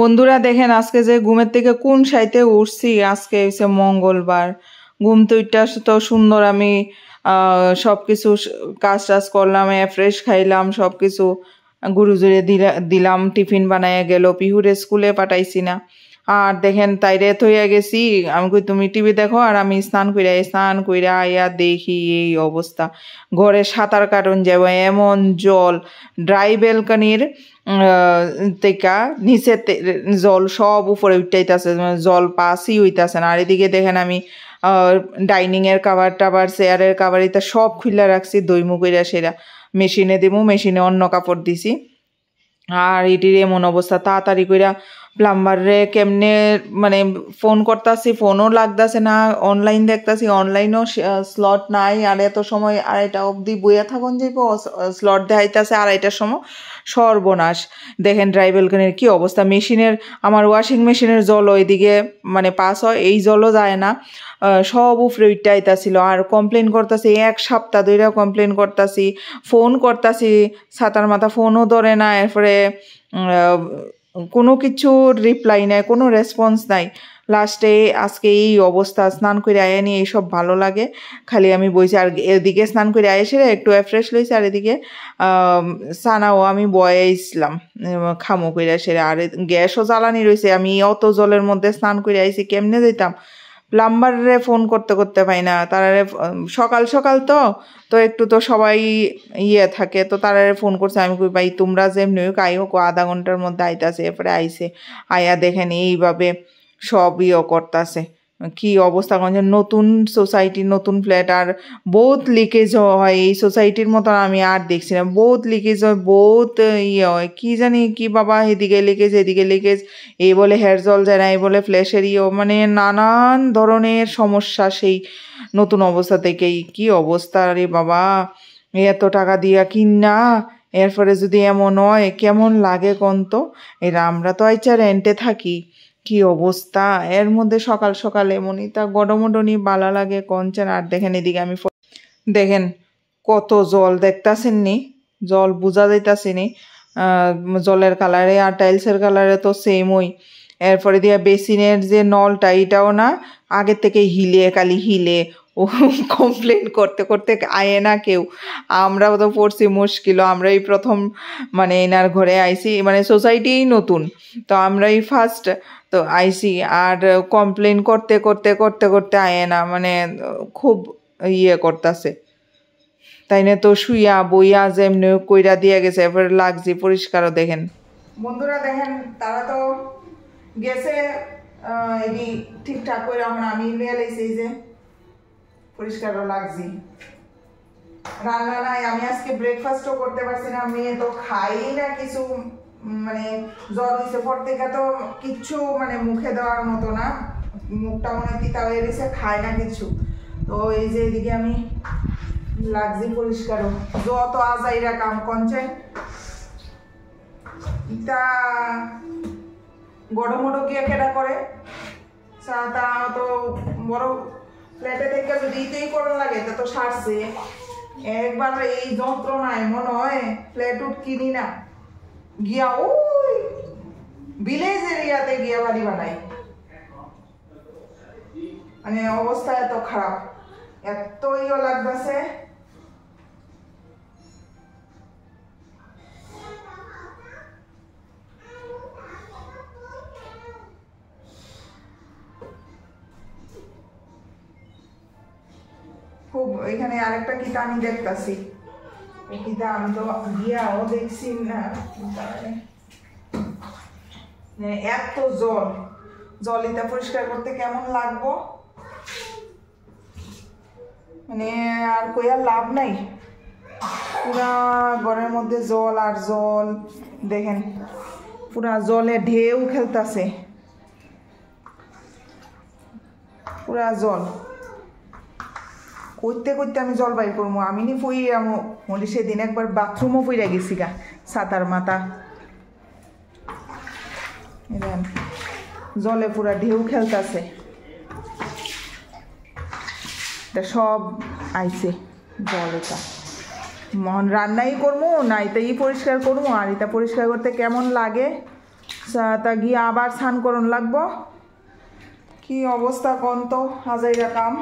বন্ধুরা দেখেন আজকে যে ঘুমের থেকে কোন সাইতে উঠছি। আজকে হচ্ছে মঙ্গলবার। ঘুম তো এটা তো সুন্দর, আমি সবকিছু কাজ টাজ করলাম, ফ্রেশ খাইলাম, সবকিছু গুরুজুরে দিলাম, টিফিন বানাইয়া গেল, পিহুরে স্কুলে পাঠাইছি না। আর দেখেন তাইরে থইয়া গেছি, আমি কই তুমি টিভি দেখো আর আমি স্নান কইরা আইয়া দেখি এই অবস্থা। ঘরে সাঁতার কাটুন যাব এমন জল, ড্রাই বেলকানির থেকে নিচে জল সব উপরে উঠাইতেছে, জল পাসই হইতাছে না। আর এদিকে দেখেন আমি ডাইনিং এর কাভার টাভার, চেয়ারের কাভার এটা সব খুলে রাখছি, দইমু কইরা সেরা মেশিনে দিমু, মেশিনে অন্য কাপড় দিছি। আর এটির এমন অবস্থা, তাড়াতাড়ি কইরা প্লাম্বারে কেমনে মানে ফোন করতেছি, ফোনও লাগতেছে না, অনলাইন দেখতেছি, অনলাইনও স্লট নাই। আর এত সময় 2:30 অবধি বইয়া থাকুন যাইব, স্লট দেখাইতেছে 2:30টার সময়। সর্বনাশ। দেখেন ড্রাই বেলকনির কি অবস্থা। মেশিনের, আমার ওয়াশিং মেশিনের জল ওইদিকে মানে পাস হয়, এই জলও যায় না, সব উপরে উঠতে আইতাছিল। আর কমপ্লেন করতেছি, 1 সপ্তাহ ধরে কমপ্লেন করতেছি, ফোন করতেছি, ছাতার মাথা ফোনও ধরে না, এরপরে কোনো কিছু রিপ্লাই নাই, কোনো রেসপন্স নাই। লাস্টে আজকে এই অবস্থা। স্নান করে আয়া নিয়ে এইসব ভালো লাগে, খালি আমি বইছি। আর এদিকে স্নান করে আয়া সেরে একটু ফ্রেশ লইছি, আর এদিকে সানাও আমি বয়াইছিলাম খামো কইরা সেরে। আর গ্যাসও জ্বালানি রয়েছে, আমি অত জলের মধ্যে স্নান করে আইছি, কেমনে যেতাম। প্লাম্বারে ফোন করতে করতে পাই না, তারারে সকাল সকাল তো একটু তো সবাই থাকে, তো তারারে ফোন করছে। আমি কই ভাই তোমরা যেমনি আই হোক, 1/2 ঘন্টার মধ্যে আইতাছে। এরপরে আইছে, আয়া দেখেন এইভাবে সব করতাছে। কি অবস্থা করছে, নতুন সোসাইটি, নতুন ফ্ল্যাট, আর বহুত লিকেজ হয় এই সোসাইটির মতন আমি আর দেখছি না। বহুত লিকেজ হয়, বহুত হয়, কি জানি কি বাবা, এদিকে লিকেজ এদিকে লিকেজ, এই বলে হেয়ার জল যায় না, এই বলে ফ্ল্যাশের মানে নানান ধরনের সমস্যা সেই নতুন অবস্থা থেকেই। কি অবস্থা রে বাবা, এত টাকা দিয়া কিনা, এরপরে যদি এমন হয় কেমন লাগে কোন তো। এরা আমরা তো আইচা রেন্টে থাকি, কি অবস্থা। এর মধ্যে সকাল সকাল এমনই তা গডমডনি বালা লাগে কনচেন। আর দেখেন এদিকে আমি দেখেন কত জল দেখতাছেন নি, জল বোঝা যাইতাছে নি, জলের কালারে আর টাইলসের কালারে তো সেমই। এরপরে দিয়া বেসিনের যে নলটা, এটাও না আগের থেকে খালি হিলে। ও কমপ্লেন করতে করতে আয়ে না কেউ। আমরাও তো পড়ছি মুশকিল, আমরাই প্রথম মানে এনার ঘরে আইছি, মানে সোসাইটিই নতুন, তো আমরাই ফার্স্ট তো আইসি। আর কমপ্লেন করতে করতে করতে করতে আয়ে না, মানে খুব করতেছে। তাই না, তো শুইয়া বইয়া যেমনি কইরা দিয়ে গেছে, এবার লাগছে পরিষ্কারও। দেখেন বন্ধুরা, দেখেন তারা তো গেছে এটি ঠিকঠাক করে, এখন আমি নিয়ে লাইছি, যে পরিষ্কারও লাগছি। রান্না নাই, আমি আজকে ব্রেকফাস্টও করতে পারছি না, মেয়ে তো খাই না কিছু, মানে জ্বর হয়েছে পর থেকে তো কিচ্ছু মানে মুখে দেওয়ার মতো না, মুখটা মনে তিতা হয়ে গেছে, খায় না কিছু। তো এই যে এদিকে আমি লাগছি পরিষ্কারও, যত আজাইরা কাম কনছে ইটা গড়মোটো গিয়ে কেটা করে তা তো বড় ফ্ল্যাটে থেকে যদি ইতেই করা লাগে তা তো সারছে। একবার এই যন্ত্রণায় মনে হয় ফ্ল্যাট উঠ কিনি না, গিয়া ওই ভিলেজ এরিয়াতে গিয়া বাড়ি বানাই। মানে অবস্থা এত খারাপ, এত লাগতেছে। খুব এখানে আরেকটা কিতা আমি দেখতেছি, কিতা আমি তো গিয়াও দেখছি না, এত জল এটা পরিষ্কার করতে কেমন লাগবো, মানে আর কইয়ার লাভ নাই। পুরা ঘরের মধ্যে জল আর জল, দেখেন পুরা জলে ঢেউ খেলতেছে, পুরা জল করতে করতে আমি জল বাইর করবো। আমি নি ফুই মলি সেদিন একবার বাথরুমও ফুইরা গেছি গা, ছাতার মাথা জলে পুরা ঢেউ খেলতেছে, সব আইছে জল। এটা মন রান্নাই করবো না, এটাই পরিষ্কার করবো, আর এটা পরিষ্কার করতে কেমন লাগে তা গিয়ে আবার স্নান করন লাগবো। কি অবস্থা কোন তো হাজাইরা কাম।